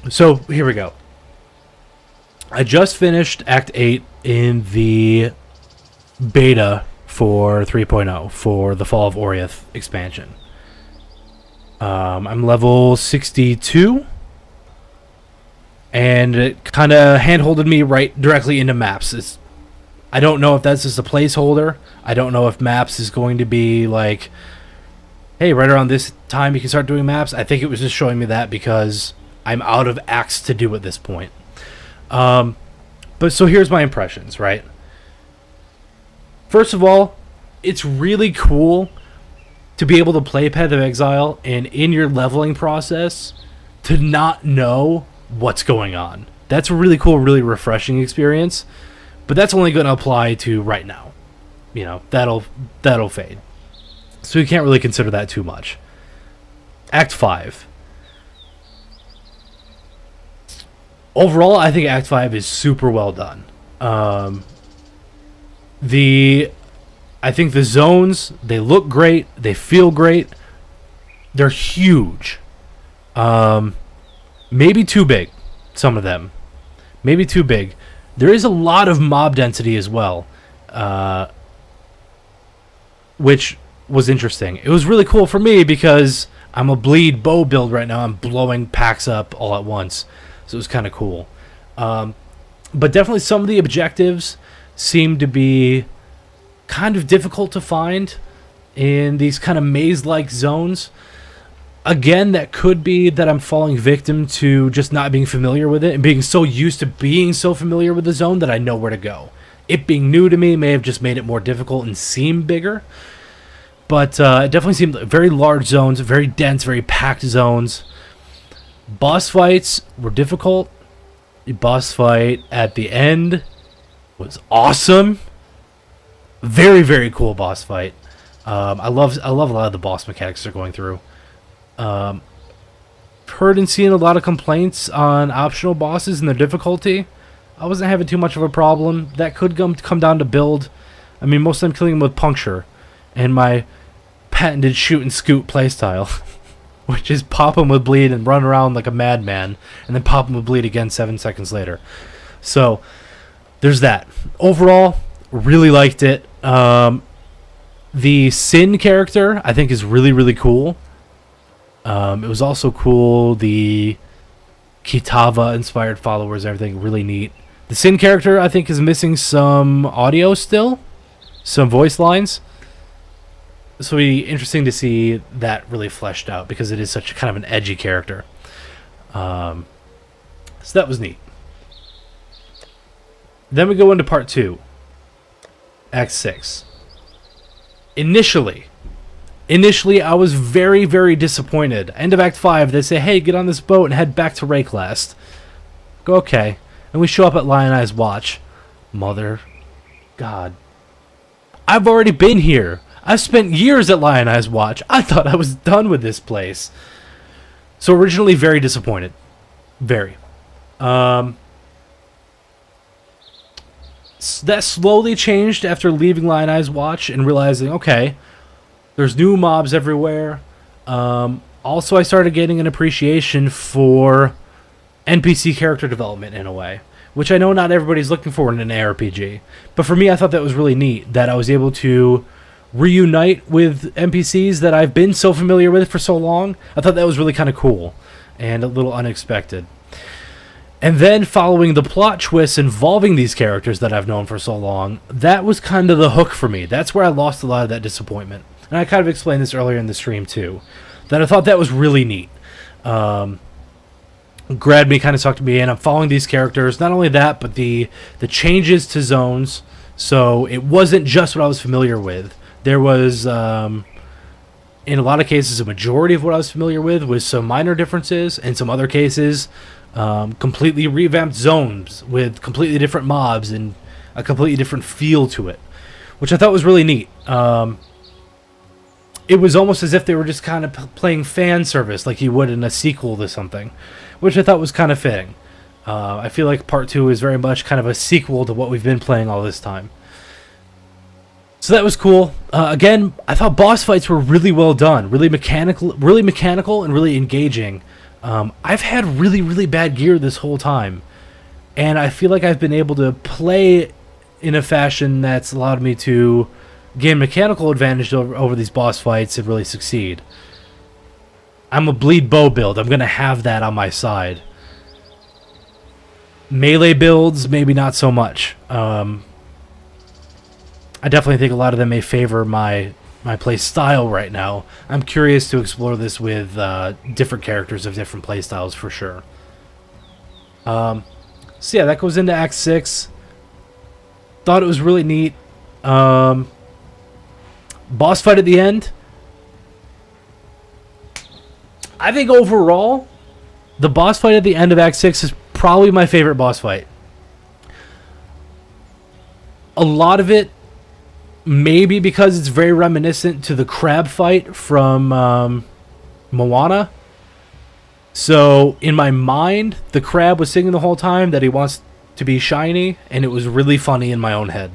So here we go. I just finished Act 8 in the beta for 3.0 for the Fall of Oriath expansion. I'm level 62, and it kind of hand-holded me right directly into maps. I don't know if that's just a placeholder. I don't know if maps is going to be like, hey, right around this time you can start doing maps. I think it was just showing me that because I'm out of acts to do at this point. But so here's my impressions, right? First of all, it's really cool to be able to play Path of Exile and in your leveling process to not know what's going on. That's a really cool, really refreshing experience. But that's only going to apply to right now. You know, that'll fade. So you can't really consider that too much. Act 5. Overall, I think Act 5 is super well done. I think the zones, they look great, they feel great. They're huge. Maybe too big, some of them. Maybe too big. There is a lot of mob density as well, which was interesting. It was really cool for me because I'm a bleed bow build right now. I'm blowing packs up all at once, so it was kind of cool. But definitely some of the objectives seem to be kind of difficult to find in these kind of maze-like zones. Again, that could be that I'm falling victim to just not being familiar with it and being so used to being so familiar with the zone that I know where to go. It being new to me may have just made it more difficult and seem bigger. But it definitely seemed very large zones, very dense, very packed zones. Boss fights were difficult. The boss fight at the end was awesome. Very, very cool boss fight. I love a lot of the boss mechanics they're going through. Heard and seen a lot of complaints on optional bosses and their difficulty. I wasn't having too much of a problem. That could come down to build. I mean, most of them killing them with puncture and my patented shoot and scoot playstyle, which is pop them with bleed and run around like a madman and then pop them with bleed again 7 seconds later. So there's that. Overall, really liked it. The Sin character I think is really, really cool. It was also cool, the Kitava inspired followers, everything really neat. The Sin character I think is missing some audio still, some voice lines. So it'll be interesting to see that really fleshed out because it is such a kind of an edgy character. So that was neat. Then we go into part 2, Act 6. Initially, I was very, very disappointed. End of Act 5, they say, hey, get on this boat and head back to Rayclast. Go, okay. And we show up at Lion Eye's Watch. Mother. God. I've already been here. I've spent years at Lion Eye's Watch. I thought I was done with this place. So originally very disappointed. Very. That slowly changed after leaving Lion Eye's Watch and realizing, okay, there's new mobs everywhere. Also, I started getting an appreciation for NPC character development in a way, which I know not everybody's looking for in an ARPG. But for me, I thought that was really neat, that I was able to reunite with NPCs that I've been so familiar with for so long. I thought that was really kind of cool and a little unexpected. And then following the plot twists involving these characters that I've known for so long, that was kind of the hook for me. That's where I lost a lot of that disappointment. And I kind of explained this earlier in the stream too, that I thought that was really neat. Grabbed me, kind of sucked me in. I'm following these characters. Not only that, but the changes to zones. So it wasn't just what I was familiar with. There was, in a lot of cases, a majority of what I was familiar with some minor differences. In some other cases, completely revamped zones with completely different mobs and a completely different feel to it, which I thought was really neat. It was almost as if they were just kind of playing fan service like you would in a sequel to something, which I thought was kind of fitting. I feel like part 2 is very much kind of a sequel to what we've been playing all this time. So that was cool. Again, I thought boss fights were really well done, really mechanical and really engaging. I've had really, really bad gear this whole time, and I feel like I've been able to play in a fashion that's allowed me to gain mechanical advantage over these boss fights and really succeed. I'm a bleed bow build. I'm going to have that on my side. Melee builds, maybe not so much. I definitely think a lot of them may favor my play style right now. I'm curious to explore this with different characters of different play styles for sure. So yeah, that goes into Act 6. Thought it was really neat. Boss fight at the end. I think overall, the boss fight at the end of Act 6 is probably my favorite boss fight. A lot of it, maybe because it's very reminiscent to the crab fight from Moana. So, in my mind, the crab was singing the whole time that he wants to be shiny, and it was really funny in my own head.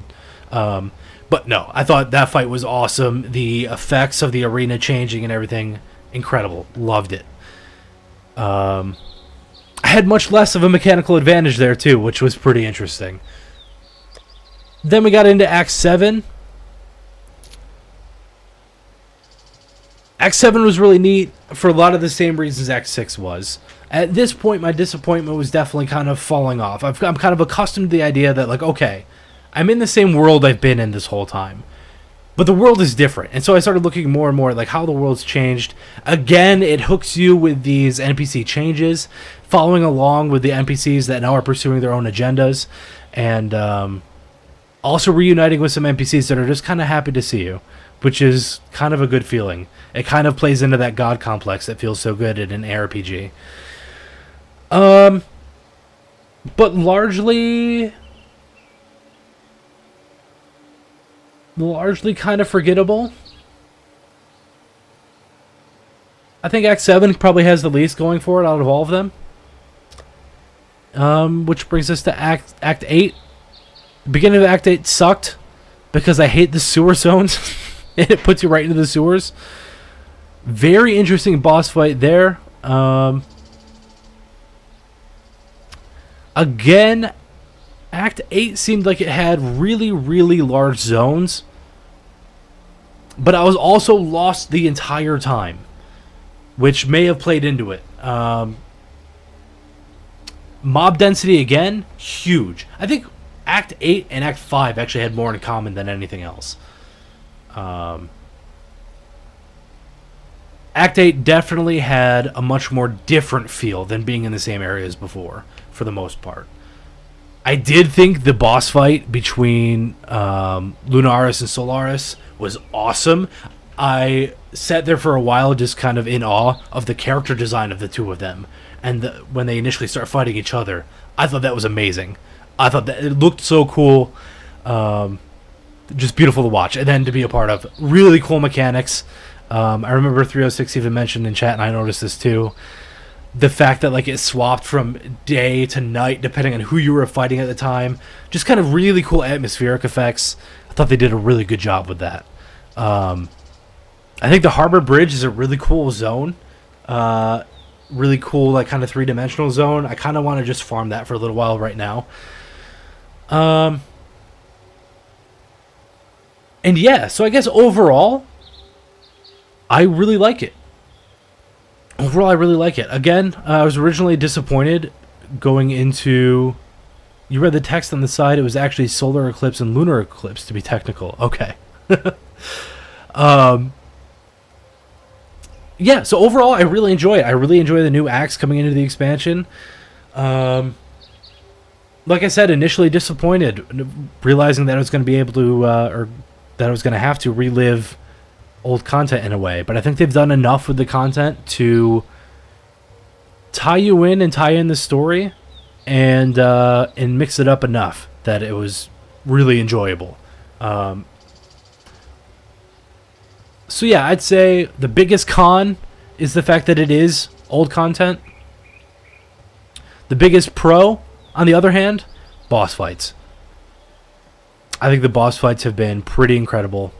But no, I thought that fight was awesome. The effects of the arena changing and everything, incredible. Loved it. I had much less of a mechanical advantage there, too, which was pretty interesting. Then we got into Act 7. Act 7 was really neat for a lot of the same reasons Act 6 was. At this point, my disappointment was definitely kind of falling off. I'm kind of accustomed to the idea that, like, okay, I'm in the same world I've been in this whole time. But the world is different. And so I started looking more and more at, like, how the world's changed. Again, it hooks you with these NPC changes, following along with the NPCs that now are pursuing their own agendas, and also reuniting with some NPCs that are just kind of happy to see you, which is kind of a good feeling. It kind of plays into that god complex that feels so good in an ARPG. But largely kind of forgettable. I think Act 7 probably has the least going for it out of all of them. Which brings us to Act 8. The beginning of Act 8 sucked because I hate the sewer zones. And it puts you right into the sewers. Very interesting boss fight there. Again, Act 8 seemed like it had really, really large zones. But I was also lost the entire time, which may have played into it. Mob density, again, huge. I think Act 8 and Act 5 actually had more in common than anything else. Act 8 definitely had a much more different feel than being in the same areas before, for the most part. I did think the boss fight between Lunaris and Solaris was awesome. I sat there for a while just kind of in awe of the character design of the two of them. And when they initially start fighting each other, I thought that was amazing. I thought that it looked so cool. Just beautiful to watch. And then to be a part of. Really cool mechanics. I remember 306 even mentioned in chat, and I noticed this too. The fact that, like, it swapped from day to night depending on who you were fighting at the time. Just kind of really cool atmospheric effects. I thought they did a really good job with that. I think the Harbor Bridge is a really cool zone. Really cool, like, kind of three-dimensional zone. I kind of want to just farm that for a little while right now. And yeah, so I guess overall, I really like it. Overall, I really like it. Again, I was originally disappointed going into... You read the text on the side. It was actually solar eclipse and lunar eclipse, to be technical. Okay. Yeah, so overall, I really enjoy it. I really enjoy the new acts coming into the expansion. Like I said, initially disappointed, realizing that I was going to be able to... or that I was going to have to relive old content in a way, but I think they've done enough with the content to tie you in and tie in the story, and mix it up enough that it was really enjoyable. So yeah, I'd say the biggest con is the fact that it is old content. The biggest pro, on the other hand, boss fights. I think the boss fights have been pretty incredible.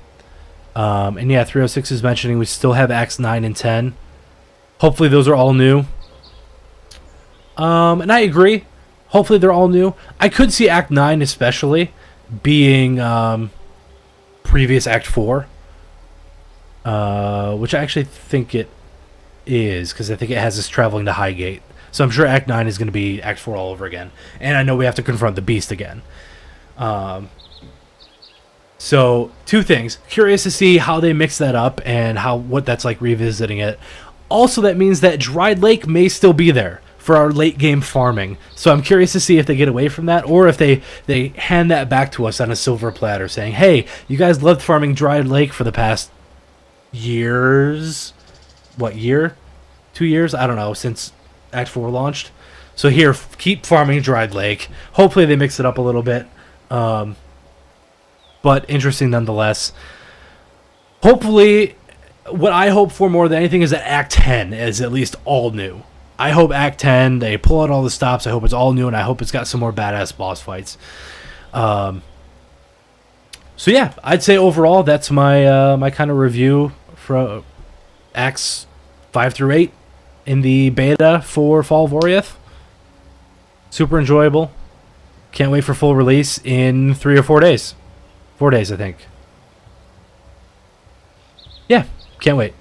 And yeah, 306 is mentioning we still have Acts 9 and 10. Hopefully those are all new. And I agree. Hopefully they're all new. I could see Act 9 especially being previous Act 4. Which I actually think it is, because I think it has us traveling to Highgate. So I'm sure Act 9 is going to be Act 4 all over again. And I know we have to confront the Beast again. So, two things. Curious to see how they mix that up and what that's like revisiting it. Also, that means that Dried Lake may still be there for our late game farming. So I'm curious to see if they get away from that, or if they hand that back to us on a silver platter, saying, hey, you guys loved farming Dried Lake for the past years. What year? 2 years? I don't know, since Act 4 launched. So here, keep farming Dried Lake. Hopefully they mix it up a little bit. But interesting nonetheless. Hopefully, what I hope for more than anything is that Act 10 is at least all new. I hope Act 10, they pull out all the stops. I hope it's all new, and I hope it's got some more badass boss fights. So yeah, I'd say overall that's my my kind of review for Acts 5 through 8 in the beta for Fall of Oriath. Super enjoyable. Can't wait for full release in 3 or 4 days. 4 days, I think. Yeah, can't wait.